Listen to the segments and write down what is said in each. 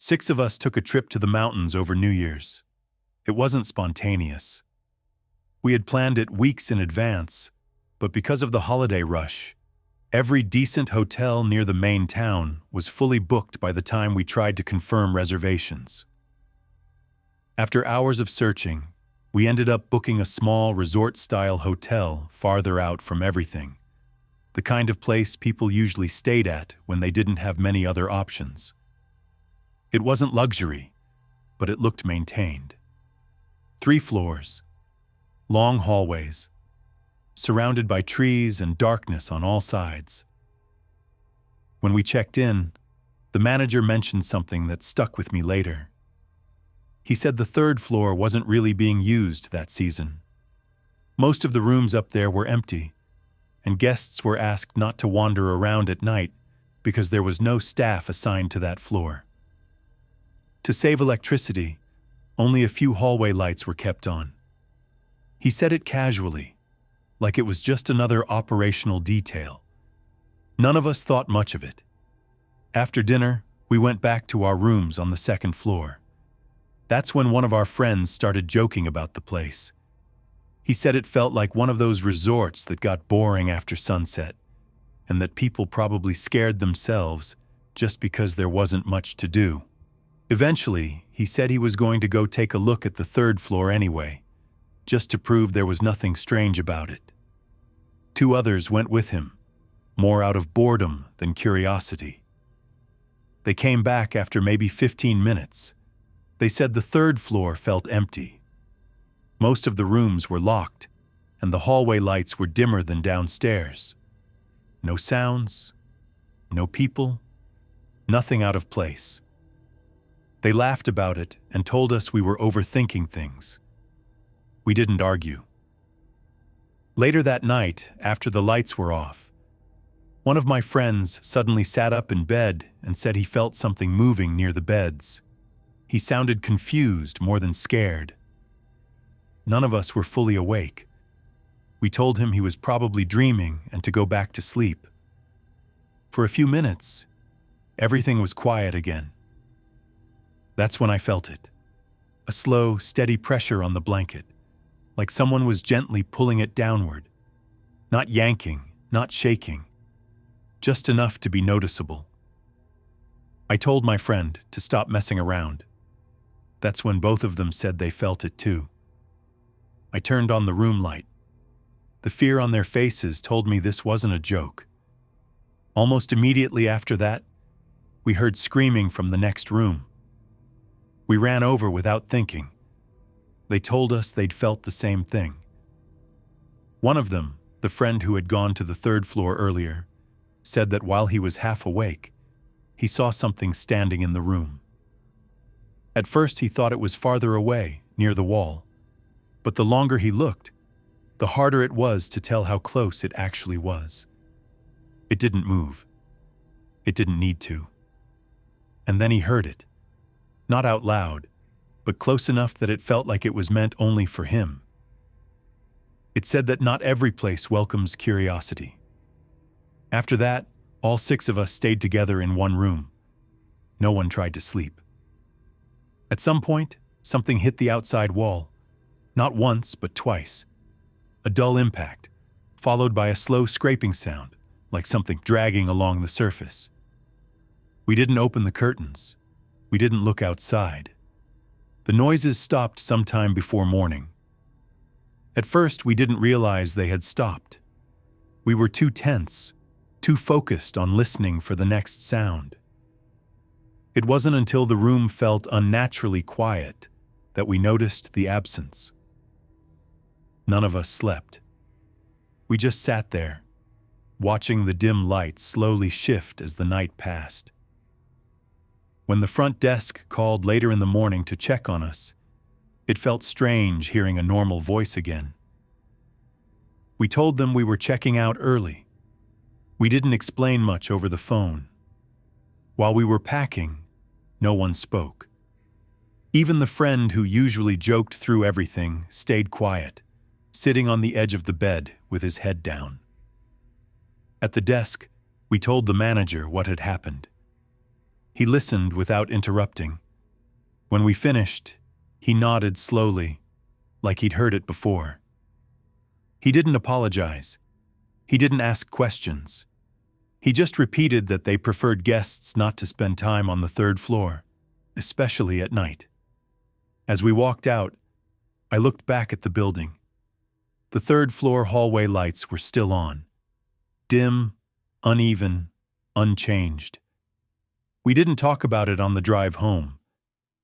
6 of us took a trip to the mountains over New Year's. It wasn't spontaneous. We had planned it weeks in advance, but because of the holiday rush, every decent hotel near the main town was fully booked by the time we tried to confirm reservations. After hours of searching, we ended up booking a small resort-style hotel farther out from everything, the kind of place people usually stayed at when they didn't have many other options. It wasn't luxury, but it looked maintained. 3 floors, long hallways, surrounded by trees and darkness on all sides. When we checked in, the manager mentioned something that stuck with me later. He said the 3rd floor wasn't really being used that season. Most of the rooms up there were empty, and guests were asked not to wander around at night because there was no staff assigned to that floor. To save electricity, only a few hallway lights were kept on. He said it casually, like it was just another operational detail. None of us thought much of it. After dinner, we went back to our rooms on the 2nd floor. That's when one of our friends started joking about the place. He said it felt like one of those resorts that got boring after sunset, and that people probably scared themselves just because there wasn't much to do. Eventually, he said he was going to go take a look at the 3rd floor anyway, just to prove there was nothing strange about it. 2 others went with him, more out of boredom than curiosity. They came back after maybe 15 minutes. They said the 3rd floor felt empty. Most of the rooms were locked, and the hallway lights were dimmer than downstairs. No sounds, no people, nothing out of place. They laughed about it and told us we were overthinking things. We didn't argue. Later that night, after the lights were off, one of my friends suddenly sat up in bed and said he felt something moving near the beds. He sounded confused more than scared. None of us were fully awake. We told him he was probably dreaming and to go back to sleep. For a few minutes, everything was quiet again. That's when I felt it. A slow, steady pressure on the blanket, like someone was gently pulling it downward. Not yanking, not shaking, just enough to be noticeable. I told my friend to stop messing around. That's when both of them said they felt it too. I turned on the room light. The fear on their faces told me this wasn't a joke. Almost immediately after that, we heard screaming from the next room. We ran over without thinking. They told us they'd felt the same thing. One of them, the friend who had gone to the 3rd floor earlier, said that while he was half awake, he saw something standing in the room. At first he thought it was farther away, near the wall, but the longer he looked, the harder it was to tell how close it actually was. It didn't move. It didn't need to. And then he heard it. Not out loud, but close enough that it felt like it was meant only for him. It said that not every place welcomes curiosity. After that, all 6 of us stayed together in one room. No one tried to sleep. At some point, something hit the outside wall. Not once, but twice. A dull impact, followed by a slow scraping sound, like something dragging along the surface. We didn't open the curtains. We didn't look outside. The noises stopped sometime before morning. At first, we didn't realize they had stopped. We were too tense, too focused on listening for the next sound. It wasn't until the room felt unnaturally quiet that we noticed the absence. None of us slept. We just sat there, watching the dim light slowly shift as the night passed. When the front desk called later in the morning to check on us, it felt strange hearing a normal voice again. We told them we were checking out early. We didn't explain much over the phone. While we were packing, no one spoke. Even the friend who usually joked through everything stayed quiet, sitting on the edge of the bed with his head down. At the desk, we told the manager what had happened. He listened without interrupting. When we finished, he nodded slowly, like he'd heard it before. He didn't apologize. He didn't ask questions. He just repeated that they preferred guests not to spend time on the third floor, especially at night. As we walked out, I looked back at the building. The third-floor hallway lights were still on. Dim, uneven, unchanged. We didn't talk about it on the drive home,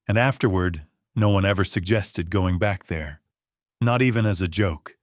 and afterward, no one ever suggested going back there, not even as a joke.